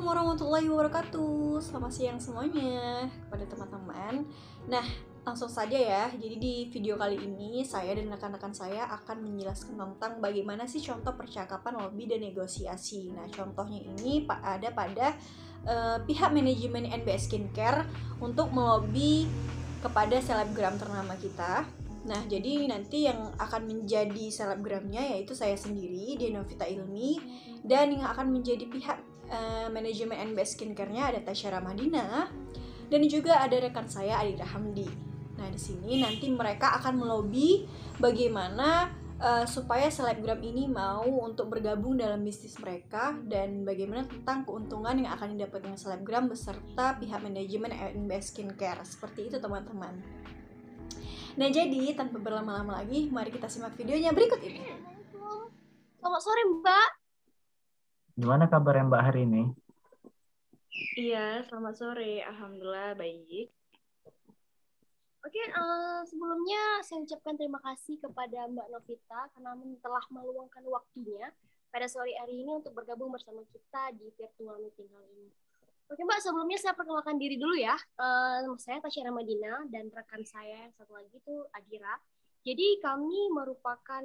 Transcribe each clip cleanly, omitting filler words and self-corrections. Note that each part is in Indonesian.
Assalamualaikum warahmatullahi wabarakatuh. Selamat siang semuanya kepada teman-teman. Nah, langsung saja ya. Jadi di video kali ini saya dan rekan-rekan saya akan menjelaskan tentang bagaimana sih contoh percakapan lobby dan negosiasi. Nah, contohnya ini ada pada pihak manajemen NBS Skincare untuk melobi kepada selebgram ternama kita. Nah, jadi nanti yang akan menjadi selebgramnya yaitu saya sendiri, Denovita Ilmi, dan yang akan menjadi pihak manajemen NBS Skincare-nya ada Tasya Ramadina, dan juga ada rekan saya Adira Hamdi. Nah, di sini nanti mereka akan melobi bagaimana supaya selebgram ini mau untuk bergabung dalam bisnis mereka dan bagaimana tentang keuntungan yang akan didapat dengan selebgram beserta pihak manajemen NBS Skincare. Seperti itu teman-teman. Nah, jadi tanpa berlama-lama lagi, mari kita simak videonya berikut ini. Selamat sore, Mbak. Gimana kabar Mbak hari ini? Iya, selamat sore. Alhamdulillah baik. Oke, sebelumnya saya ucapkan terima kasih kepada Mbak Novita karena telah meluangkan waktunya pada sore hari ini untuk bergabung bersama kita di virtual meeting kali ini. Oke, Mbak, sebelumnya saya perkenalkan diri dulu ya. Saya Tasya Ramadina dan rekan saya yang satu lagi itu Adira. Jadi kami merupakan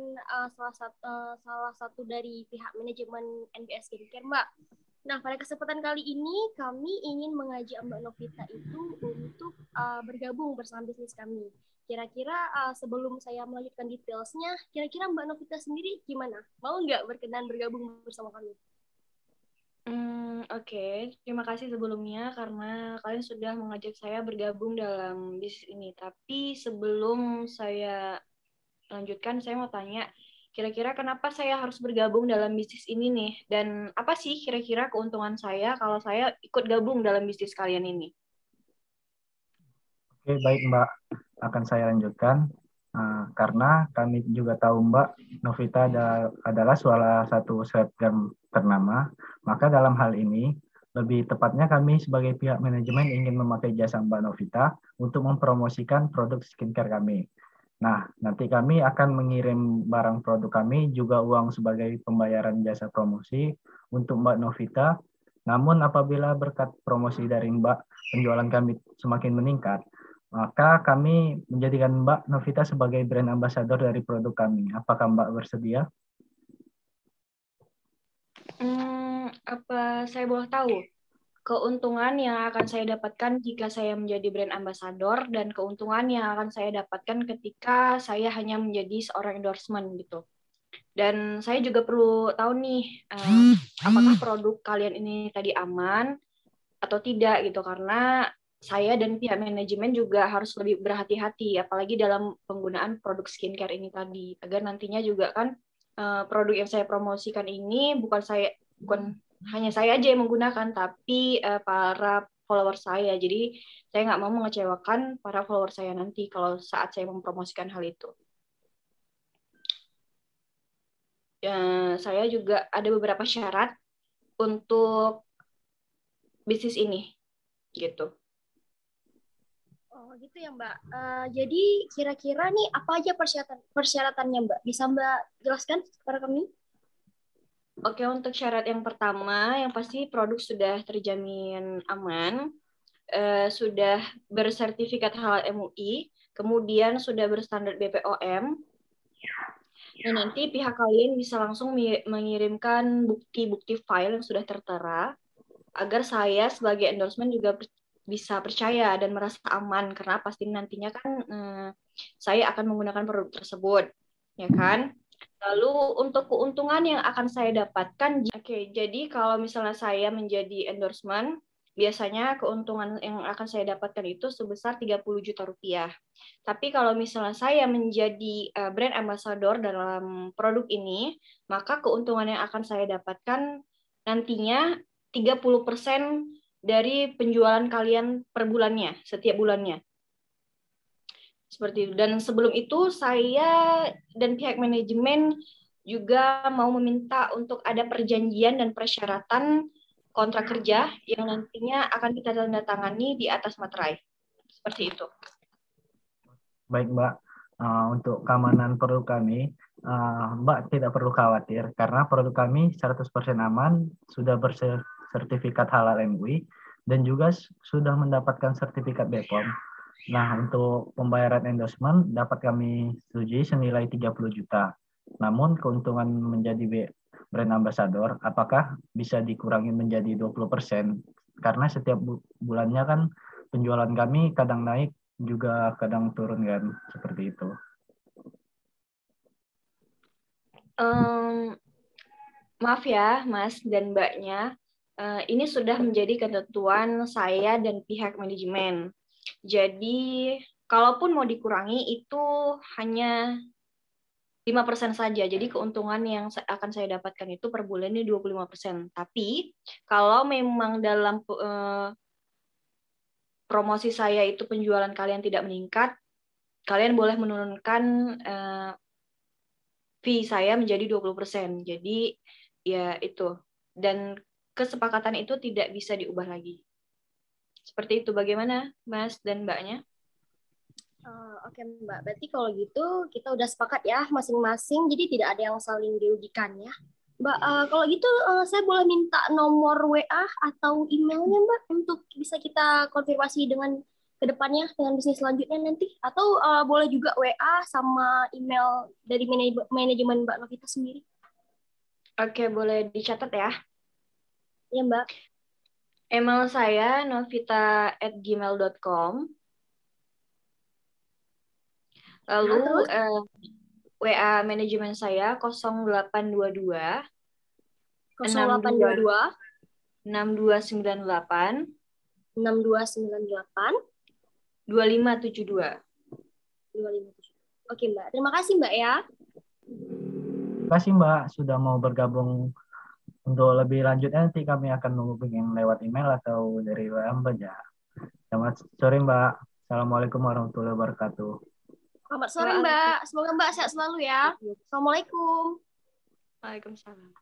salah satu dari pihak manajemen NBS Skincare, Mbak. Nah, pada kesempatan kali ini kami ingin mengajak Mbak Novita itu untuk bergabung bersama bisnis kami. Kira-kira sebelum saya melanjutkan detailsnya, kira-kira Mbak Novita sendiri gimana? Mau nggak berkenan bergabung bersama kami? Oke. Terima kasih sebelumnya karena kalian sudah mengajak saya bergabung dalam bisnis ini. Tapi sebelum saya lanjutkan, saya mau tanya, kira-kira kenapa saya harus bergabung dalam bisnis ini nih? Dan apa sih kira-kira keuntungan saya kalau saya ikut gabung dalam bisnis kalian ini? Oke, baik Mbak, akan saya lanjutkan. Karena kami juga tahu Mbak Novita adalah salah satu selebgram ternama, maka dalam hal ini lebih tepatnya kami sebagai pihak manajemen ingin memakai jasa Mbak Novita untuk mempromosikan produk skincare kami. Nah, nanti kami akan mengirim barang produk kami, juga uang sebagai pembayaran jasa promosi untuk Mbak Novita. Namun apabila berkat promosi dari Mbak, penjualan kami semakin meningkat, maka kami menjadikan Mbak Novita sebagai brand ambassador dari produk kami. Apakah Mbak bersedia? Apa saya boleh tahu keuntungan yang akan saya dapatkan jika saya menjadi brand ambassador dan keuntungan yang akan saya dapatkan ketika saya hanya menjadi seorang endorsement gitu. Dan saya juga perlu tahu nih, apakah produk kalian ini tadi aman atau tidak gitu, karena saya dan pihak manajemen juga harus lebih berhati-hati, apalagi dalam penggunaan produk skincare ini tadi, agar nantinya juga kan produk yang saya promosikan ini bukan hanya saya aja yang menggunakan, tapi para follower saya. Jadi saya nggak mau mengecewakan para follower saya nanti kalau saat saya mempromosikan hal itu. Saya juga ada beberapa syarat untuk bisnis ini, gitu. Oh gitu ya Mbak. Jadi kira-kira nih apa aja persyaratannya Mbak? Bisa Mbak jelaskan kepada kami? Oke, untuk syarat yang pertama, yang pasti produk sudah terjamin aman, sudah bersertifikat halal MUI, kemudian sudah berstandar BPOM, dan nanti pihak kalian bisa langsung mengirimkan bukti-bukti file yang sudah tertera, agar saya sebagai endorsement juga bisa percaya dan merasa aman, karena pasti nantinya kan saya akan menggunakan produk tersebut, ya kan? Lalu untuk keuntungan yang akan saya dapatkan, jadi kalau misalnya saya menjadi endorsement, biasanya keuntungan yang akan saya dapatkan itu sebesar 30 juta rupiah. Tapi kalau misalnya saya menjadi brand ambassador dalam produk ini, maka keuntungan yang akan saya dapatkan nantinya 30% dari penjualan kalian per bulannya, setiap bulannya. Seperti itu. Dan sebelum itu saya dan pihak manajemen juga mau meminta untuk ada perjanjian dan persyaratan kontrak kerja yang nantinya akan kita tanda tangani di atas materai. Seperti itu. Baik Mbak, untuk keamanan produk kami, Mbak tidak perlu khawatir karena produk kami 100% aman, sudah bersertifikat sertifikat halal MUI dan juga sudah mendapatkan sertifikat BPOM. Nah, untuk pembayaran endorsement dapat kami setujui senilai 30 juta. Namun keuntungan menjadi brand ambassador apakah bisa dikurangi menjadi 20%? Karena setiap bulannya kan penjualan kami kadang naik juga kadang turun kan, seperti itu. Maaf ya, Mas dan Mbaknya, ini sudah menjadi ketentuan saya dan pihak manajemen. Jadi, kalaupun mau dikurangi itu hanya 5% saja. Jadi keuntungan yang akan saya dapatkan itu per bulan ini 25%. Tapi kalau memang dalam promosi saya itu penjualan kalian tidak meningkat, kalian boleh menurunkan fee saya menjadi 20%. Jadi ya itu. Dan kesepakatan itu tidak bisa diubah lagi. Seperti itu. Bagaimana Mas dan Mbaknya? Oke Mbak, berarti kalau gitu kita udah sepakat ya masing-masing, jadi tidak ada yang saling dirugikan ya. Mbak, kalau gitu saya boleh minta nomor WA atau emailnya Mbak untuk bisa kita konfirmasi dengan kedepannya dengan bisnis selanjutnya nanti, atau boleh juga WA sama email dari manajemen Mbak Novita sendiri. Oke, boleh dicatat ya. Iya Mbak. Email saya novita@gmail.com. Lalu WA manajemen saya 0822 0822 6298 6298 2572. 2572. Oke Mbak, terima kasih Mbak ya. Terima kasih Mbak sudah mau bergabung. Untuk lebih lanjutnya nanti kami akan menghubungi lewat email atau dari WA Mbak ya. Selamat sore Mbak. Assalamualaikum warahmatullahi wabarakatuh. Selamat sore Mbak, semoga Mbak sehat selalu ya. Assalamualaikum. Waalaikumsalam.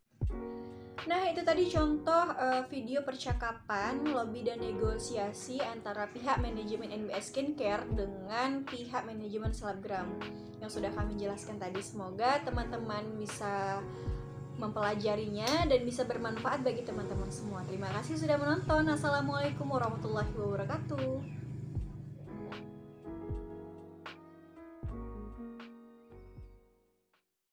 Nah, itu tadi contoh video percakapan lobby dan negosiasi antara pihak manajemen NBS Skincare dengan pihak manajemen Selebgram yang sudah kami jelaskan tadi. Semoga teman-teman bisa mempelajarinya dan bisa bermanfaat bagi teman-teman semua. Terima kasih sudah menonton. Assalamualaikum warahmatullahi wabarakatuh.